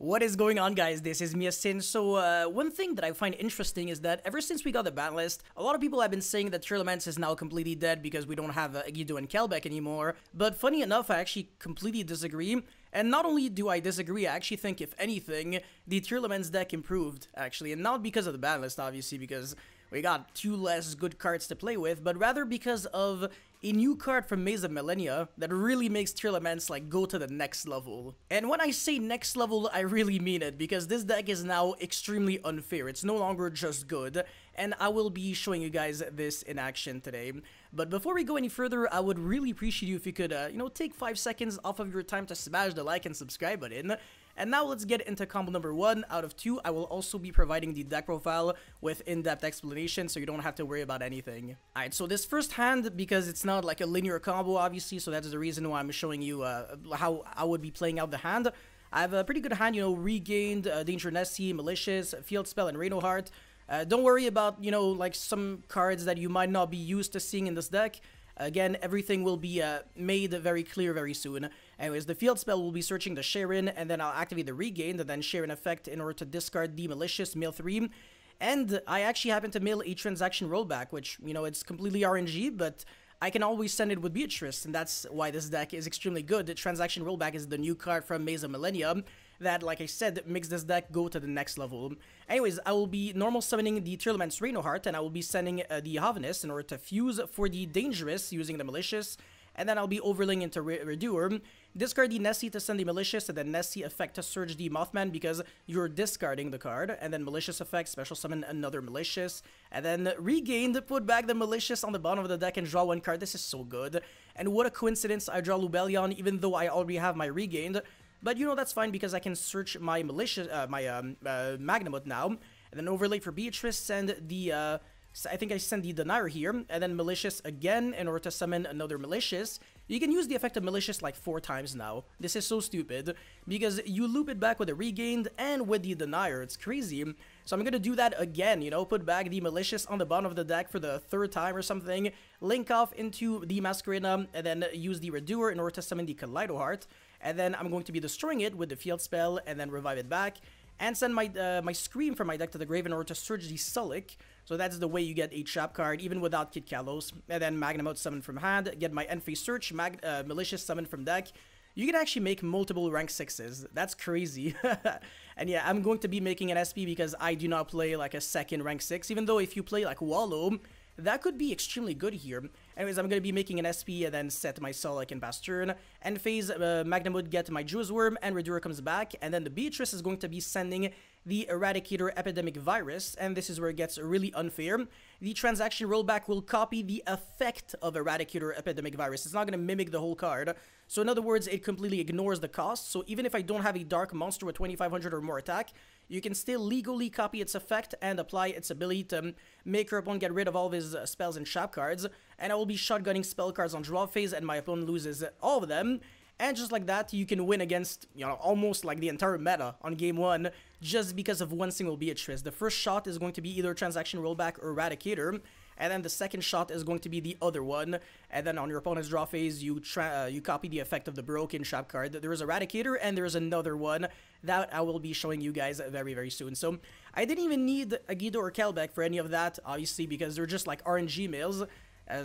What is going on, guys? This is Miasin. So, one thing that I find interesting is that ever since we got the ban list, a lot of people have been saying that Tearlaments is now completely dead because we don't have Guido and Kelbeck anymore. But funny enough, I actually completely disagree. And not only do I disagree, I actually think, if anything, the Tearlaments deck improved, actually. And not because of the ban list, obviously, because we got two less good cards to play with, but rather because of a new card from Maze of Millennia that really makes Tearlaments like go to the next level. And when I say next level, I really mean it, because this deck is now extremely unfair. It's no longer just good, and I will be showing you guys this in action today. But before we go any further, I would really appreciate you if you could, take 5 seconds off of your time to smash the like and subscribe button. And now let's get into combo number 1 out of 2. I will also be providing the deck profile with in-depth explanation, so you don't have to worry about anything. Alright, so this first hand, because it's not like a linear combo, obviously, so that's the reason why I'm showing you how I would be playing out the hand. I have a pretty good hand, Regained, Danger Nessie, Malicious, Field Spell, and Renoheart. Don't worry about, like some cards that you might not be used to seeing in this deck. Again, everything will be made very clear very soon. Anyways, the Field Spell will be searching the Sharon, and then I'll activate the Regained, and then Sharon effect in order to discard the Malicious, mill 3. And I actually happen to mill a Transaction Rollback, which, it's completely RNG, but I can always send it with Beatrice, and that's why this deck is extremely good. The Transaction Rollback is the new card from Maze of Millennia that, like I said, makes this deck go to the next level. Anyways, I will be normal summoning the Tearlaments Renoheart, and I will be sending the Havanus in order to fuse for the Dangerous using the Malicious, and then I'll be overlaying into Redoer. Discard the Nessie to send the Malicious, and then Nessie effect to search the Mothman because you're discarding the card, and then Malicious effect, special summon another Malicious, and then Regained, put back the Malicious on the bottom of the deck and draw one card. This is so good. And what a coincidence, I draw Lubellion even though I already have my Regained. But that's fine because I can search my Malicious, Magnemut now, and then overlay for Beatrice, and the, I think I send the Denier here, and then Malicious again in order to summon another Malicious. You can use the effect of Malicious like 4 times now. This is so stupid, because you loop it back with the Regained and with the Denier. It's crazy. So I'm gonna do that again, put back the Malicious on the bottom of the deck for the 3rd time or something, link off into the Masquerena, and then use the Redoer in order to summon the Kaleido Heart. And then I'm going to be destroying it with the Field Spell, and then revive it back, and send my my Scream from my deck to the grave in order to search the Sullick. So that's the way you get a trap card, even without Kid Kalos. And then Magnemut summon from hand, get my End Phase Search, Malicious summon from deck. You can actually make multiple rank 6s. That's crazy. And yeah, I'm going to be making an SP because I do not play like a second rank 6, even though if you play like Wallow, that could be extremely good here. Anyways, I'm going to be making an SP and then set my Sullick and pass turn. End phase, Magnemut get my Juice Worm, and Redoer comes back. And then the Beatrice is going to be sending the Eradicator Epidemic Virus, and this is where it gets really unfair. The Transaction Rollback will copy the effect of Eradicator Epidemic Virus. It's not going to mimic the whole card. So in other words, it completely ignores the cost. So even if I don't have a Dark Monster with 2500 or more attack, you can still legally copy its effect and apply its ability to make your opponent get rid of all of his spells and trap cards. And I will be shotgunning spell cards on draw phase, and my opponent loses all of them. And just like that, you can win against, almost like the entire meta on game 1 just because of one single Beatrice. The first shot is going to be either Transaction Rollback or Eradicator, and then the second shot is going to be the other one. And then on your opponent's draw phase, you copy the effect of the broken trap card. There is Eradicator, and there is another one that I will be showing you guys very, very soon. So I didn't even need a Guido or Kelbeck for any of that, obviously, because they're just like RNG mails.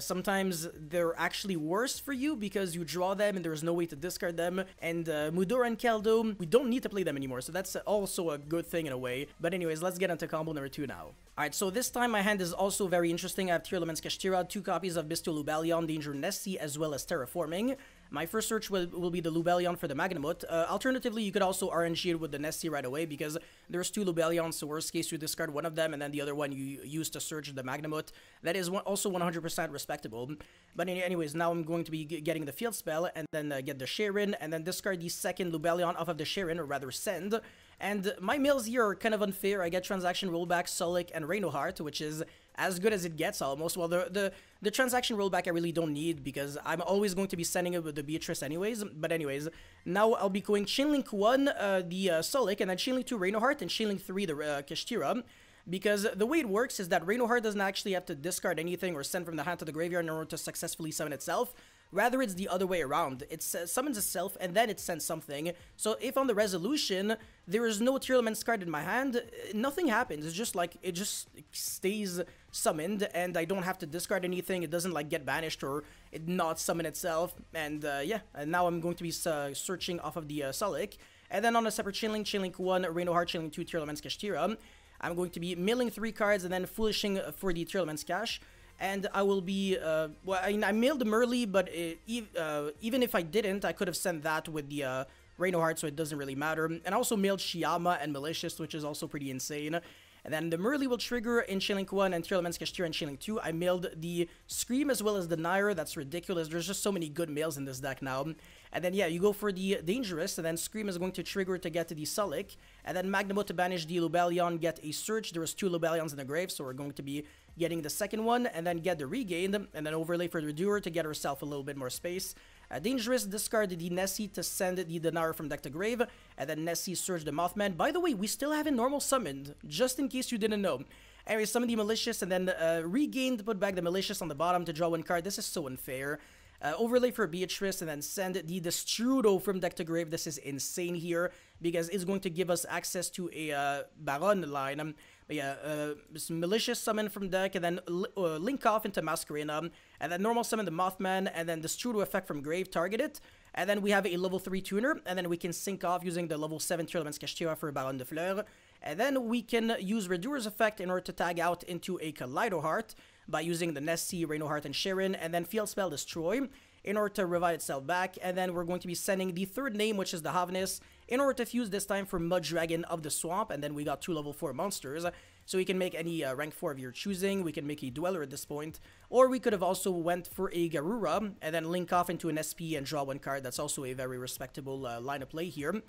Sometimes they're actually worse for you because you draw them and there's no way to discard them. And Mudora and Keldo, we don't need to play them anymore, so that's also a good thing in a way. But anyways, let's get into combo number 2 now. Alright, so this time my hand is also very interesting. I have Tearlaments Kashtira, 2 copies of Bestial Lubellion, Danger Nessie, as well as Terraforming. My first search will be the Lubellion for the Magnemut. Alternatively, you could also RNG it with the Nessie right away because there's 2 Lubellions, so worst case you discard one of them and then the other one you use to search the Magnemut. That is also 100% respectable. But anyways, now I'm going to be getting the Field Spell and then get the Sharon and then discard the second Lubellion off of the Sharon, or rather send. And my mills here are kind of unfair. I get Transaction Rollback, Sullick, and Renoheart, which is as good as it gets almost. Well, the Transaction Rollback I really don't need because I'm always going to be sending it with the Beatrice anyways. But anyways, now I'll be going Chainlink 1, the Sullick, and then Chainlink 2, Renoheart, and Chainlink 3, the Kashtira. Because the way it works is that Renoheart doesn't actually have to discard anything or send from the hand to the graveyard in order to successfully summon itself. Rather, it's the other way around. It summons itself and then it sends something. So if on the resolution there is no Tear Elements card in my hand, nothing happens. It's just like, it just stays summoned and I don't have to discard anything. It doesn't like get banished or it not summon itself. And yeah, and now I'm going to be searching off of the Sulliek. And then on a separate Chainlink 1, Reinoheart, Chainlink 2, Tear Elements Kashtira, I'm going to be milling 3 cards and then foolishing for the Tear Elements Cash. And I will be, well, I milled Merly, but even if I didn't, I could have sent that with the Reinoheart, so it doesn't really matter. And I also milled Shiyama and Malicious, which is also pretty insane. And then the Merly will trigger in Chainlink 1 and Tear Elements Kashtira in Chainlink 2. I milled the Scream as well as the Nair. That's ridiculous. There's just so many good mills in this deck now. And then, yeah, you go for the Dangerous, and then Scream is going to trigger to get to the Sulliek. And then Magnamo to banish the Lubellion, get a Search. There was 2 Lubellions in the grave, so we're going to be getting the second one, and then get the Regained, and then overlay for the Redoer to get herself a little bit more space. Dangerous, discard the Nessie to send the Denar from deck to grave, and then Nessie Surge the Mothman. By the way, we still haven't normal summoned, just in case you didn't know. Anyway, summon the Malicious, and then Regain to put back the Malicious on the bottom to draw 1 card. This is so unfair. Overlay for Beatrice, and then send the Destrudo from deck to grave. This is insane here, because it's going to give us access to a Baron line. But yeah, Malicious summon from deck, and then link off into Masquerena, and then normal summon the Mothman, and then Destrudo effect from grave, target it. And then we have a level 3 tuner, and then we can sync off using the level 7 Tear Elements Kashtira for Baron de Fleur. And then we can use Redoer's effect in order to tag out into a Kaleido Heart by using the Nessie, Reinoheart, and Sharon, and then Field Spell Destroy in order to revive itself back. And then we're going to be sending the third name, which is the Havnis, in order to fuse this time for Mudragon of the Swamp, and then we got 2 level 4 monsters. So we can make any rank 4 of your choosing. We can make a Dweller at this point, or we could have also went for a Garura, and then link off into an SP and draw 1 card. That's also a very respectable line of play here.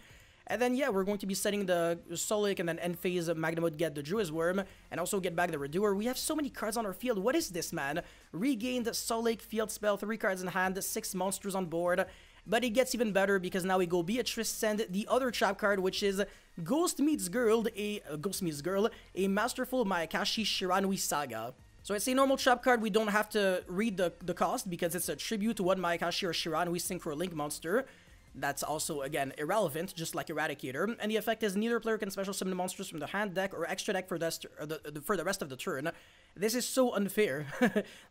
And then, yeah, we're going to be setting the Sulliek and then end phase Magnamo to get the Druid's Worm and also get back the Redoer. We have so many cards on our field. What is this, man? Regained Sulliek, Field Spell, 3 cards in hand, 6 monsters on board. But it gets even better because now we go Beatrice, send the other trap card, which is Ghost Meets Girl, a Masterful Mayakashi Shiranui Saga. So it's a normal trap card. We don't have to read the cost because it's a tribute to one Mayakashi or Shiranui Synchro Link monster. That's also, again, irrelevant, just like Eradicator. And the effect is neither player can special summon monsters from the hand deck or extra deck for the rest of the turn. This is so unfair.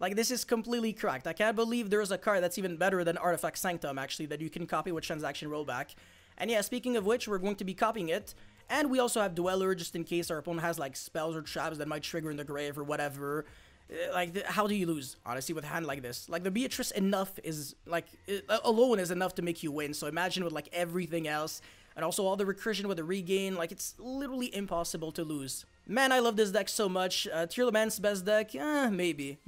Like, this is completely cracked. I can't believe there's a card that's even better than Artifact Sanctum, actually, that you can copy with Transaction Rollback. And yeah, speaking of which, we're going to be copying it. And we also have Dweller, just in case our opponent has, like, spells or traps that might trigger in the grave or whatever. Like, how do you lose, honestly, with a hand like this? Like, the Beatrice enough is, like, alone is enough to make you win. So imagine with, like, everything else. And also all the recursion with the Regain. Like, it's literally impossible to lose. Man, I love this deck so much. Tear Elements best deck? Maybe.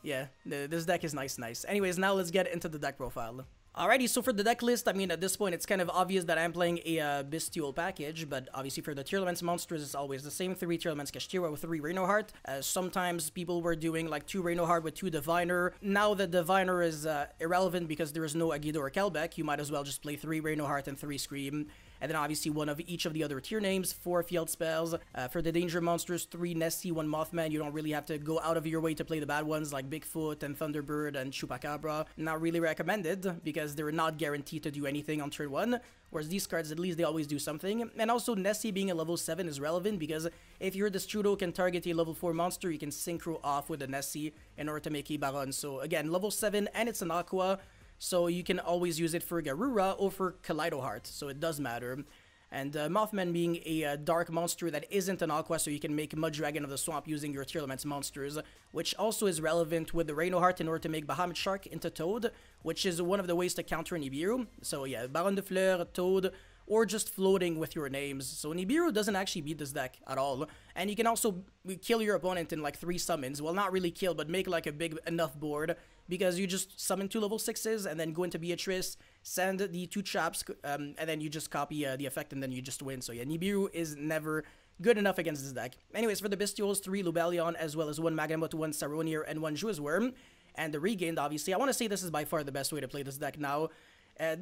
Yeah, this deck is nice. Anyways, now let's get into the deck profile. Alrighty, so for the deck list, I mean, at this point, it's kind of obvious that I'm playing a Bestial package, but obviously for the Tear Elements monsters, it's always the same. 3 Tear Elements Kashtira with 3 Reinoheart. Sometimes people were doing like 2 Reinoheart with 2 Diviner. Now that Diviner is irrelevant because there is no Agido or Kelbeck, you might as well just play 3 Reinoheart and 3 Scream. And then obviously one of each of the other tier names, 4 field spells. For the danger monsters, 3 Nessie, 1 Mothman. You don't really have to go out of your way to play the bad ones like Bigfoot and Thunderbird and Chupacabra. Not really recommended because they're not guaranteed to do anything on turn 1. Whereas these cards, at least they always do something. And also Nessie being a level 7 is relevant because if your Destrudo can target a level 4 monster, you can synchro off with the Nessie in order to make a Baron. So again, level 7 and it's an Aqua. So you can always use it for Garura or for Kaleido Heart, so it does matter. And Mothman being a dark monster that isn't an Aqua, so you can make Mudragon of the Swamp using your Tear Elements monsters, which also is relevant with the Reinoheart in order to make Bahamut Shark into Toad, which is one of the ways to counter Nibiru. So yeah, Baron de Fleur, Toad, or just floating with your names. So Nibiru doesn't actually beat this deck at all. And you can also kill your opponent in like 3 summons. Well, not really kill, but make like a big enough board. Because you just summon 2 level 6s and then go into Beatrice, send the 2 traps, and then you just copy the effect and then you just win. So yeah, Nibiru is never good enough against this deck. Anyways, for the Bestials, 3 Lubellion as well as 1 Magnamut, 1 Saronir, and 1 Druid's Worm. And the Regained, obviously. I want to say this is by far the best way to play this deck now.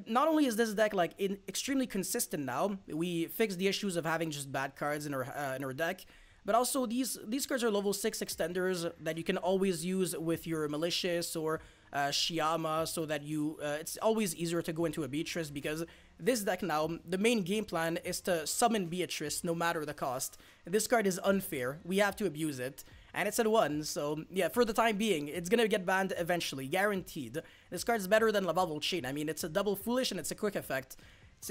Not only is this deck like extremely consistent now, we fixed the issues of having just bad cards in our deck, but also these cards are level 6 extenders that you can always use with your Malicious or Shiyama, so that you it's always easier to go into a Beatrice, because this deck now, the main game plan is to summon Beatrice no matter the cost. This card is unfair. We have to abuse it. And it's at 1, so yeah, for the time being, it's gonna get banned eventually, guaranteed. This card's better than Lavalval Chain. I mean, it's a double foolish and it's a quick effect.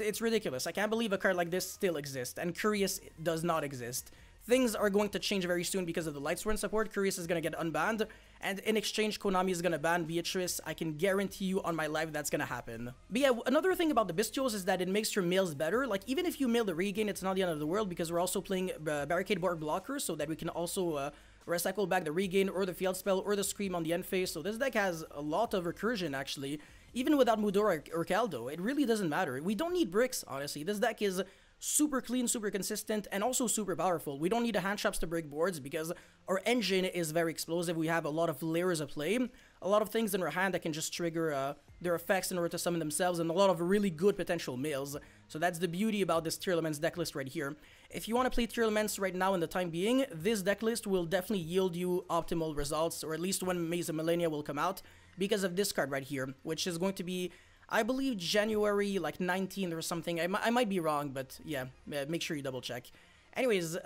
It's ridiculous. I can't believe a card like this still exists, and Curious does not exist. Things are going to change very soon because of the Lightsworn support. Curious is going to get unbanned, and in exchange, Konami is going to ban Beatrice. I can guarantee you on my life that's going to happen. But yeah, another thing about the Bestials is that it makes your mills better. Like, even if you mill the regain, it's not the end of the world, because we're also playing Barricade Board Blocker, so that we can also recycle back the regain or the field spell or the scream on the end phase. So this deck has a lot of recursion, actually. Even without Mudora or Caldo, it really doesn't matter. We don't need bricks, honestly. This deck is super clean, super consistent, and also super powerful. We don't need a hand traps to break boards because our engine is very explosive. We have a lot of layers of play, a lot of things in our hand that can just trigger their effects in order to summon themselves, and a lot of really good potential mills. So that's the beauty about this Tier Elements deck list right here. If you want to play Tier Elements right now in the time being, this deck list will definitely yield you optimal results, or at least when Maze of Millennia will come out, because of this card right here, which is going to be, I believe, January like 19th or something. I might be wrong, but yeah, make sure you double check. Anyways,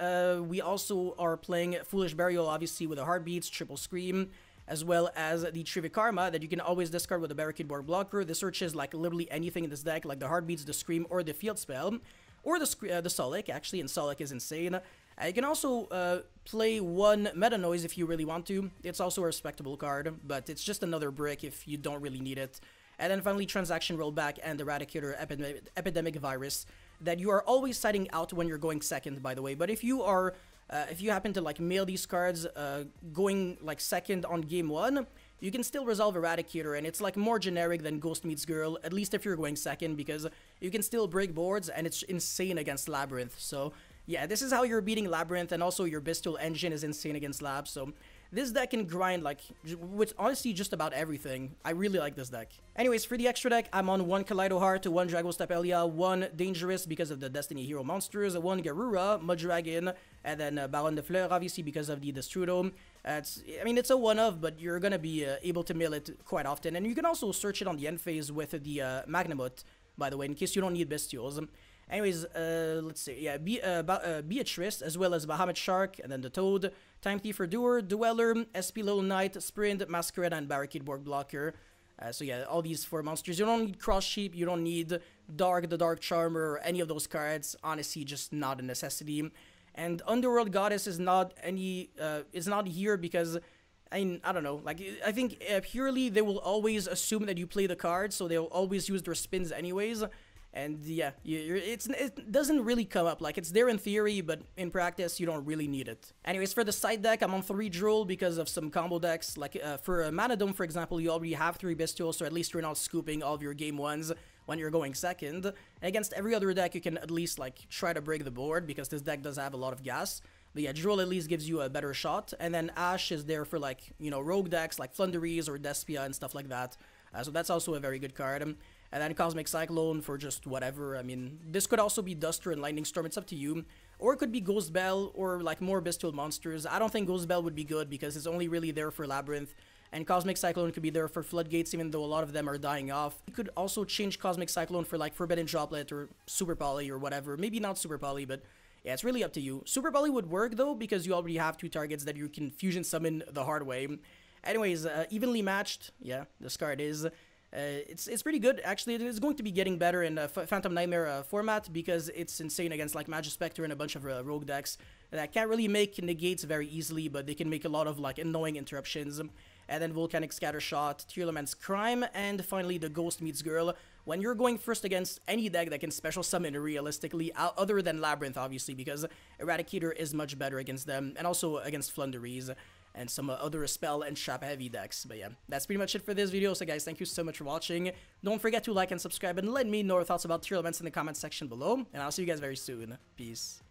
we also are playing Foolish Burial, obviously, with the Heartbeats, Triple Scream, as well as the Trivikarma that you can always discard with a Barricade Board Blocker. This searches like literally anything in this deck, like the Heartbeats, the Scream, or the Field Spell, or the Solic, actually, and Solic is insane. You can also play one Meta Noise if you really want to. It's also a respectable card, but it's just another brick if you don't really need it. And then finally, Transaction Rollback and Eradicator Epidemic Virus that you are always citing out when you're going second, by the way. But if you are, if you happen to like mail these cards going like second on game 1, you can still resolve Eradicator, and it's like more generic than Ghost Meets Girl, at least if you're going second, because you can still break boards, and it's insane against Labyrinth. So yeah, this is how you're beating Labyrinth, and also your Bestial engine is insane against Lab, so this deck can grind like with honestly just about everything. I really like this deck. Anyways, for the extra deck, I'm on 1 Kaleido Heart, 1 Dragostapelia, 1 Dangerous because of the Destiny Hero monsters, 1 Garura, Mudragon, and then Baron de Fleur, obviously because of the Destrudo. I mean, it's a one-of, but you're gonna be able to mill it quite often, and you can also search it on the end phase with the Magnamut, by the way, in case you don't need Bestials. Anyways, let's see, yeah, Beatrice, as well as Bahamut Shark, and then the Toad, Time Thief for Doer, Dweller, SP Little Knight, Sprint, Masquerade, and Barricade Board Blocker. So yeah, all these 4 monsters. You don't need Cross Sheep, you don't need Dark, the Dark Charmer, or any of those cards. Honestly, just not a necessity. And Underworld Goddess is not here because, I don't know, like, I think purely they will always assume that you play the card, so they'll always use their spins anyways. And yeah, it doesn't really come up. Like, it's there in theory, but in practice, you don't really need it. Anyways, for the side deck, I'm on 3 Droll because of some combo decks. Like, for Mana Dome, for example, you already have 3 Bestials, so at least you're not scooping all of your game 1s when you're going second. And against every other deck, you can at least, like, try to break the board, because this deck does have a lot of gas. But yeah, Droll at least gives you a better shot. And then Ash is there for, like, you know, rogue decks like Flunderies or Despia and stuff like that. So that's also a very good card. And then Cosmic Cyclone for just whatever. I mean, this could also be Duster and Lightning Storm, it's up to you. Or it could be Ghost Bell or like more Bestial monsters. I don't think Ghost Bell would be good because it's only really there for Labyrinth. And Cosmic Cyclone could be there for Floodgates, even though a lot of them are dying off. You could also change Cosmic Cyclone for like Forbidden Droplet or Super Poly or whatever. Maybe not Super Poly, but yeah, it's really up to you. Super Poly would work though, because you already have 2 targets that you can fusion summon the hard way. Anyways, evenly matched. Yeah, this card is. It's pretty good, actually. It is going to be getting better in Phantom Nightmare format, because it's insane against like Magispector and a bunch of rogue decks that can't really make negates very easily, but they can make a lot of like annoying interruptions. And then Volcanic Scattershot, Tier Elements Crime, and finally the Ghost Meets Girl, when you're going first against any deck that can special summon realistically, other than Labyrinth, obviously, because Eradicator is much better against them, and also against Flunderies and some other spell and trap heavy decks. But yeah, that's pretty much it for this video. So guys, thank you so much for watching. Don't forget to like and subscribe, and let me know your thoughts about Tier Elements in the comment section below, and I'll see you guys very soon. Peace.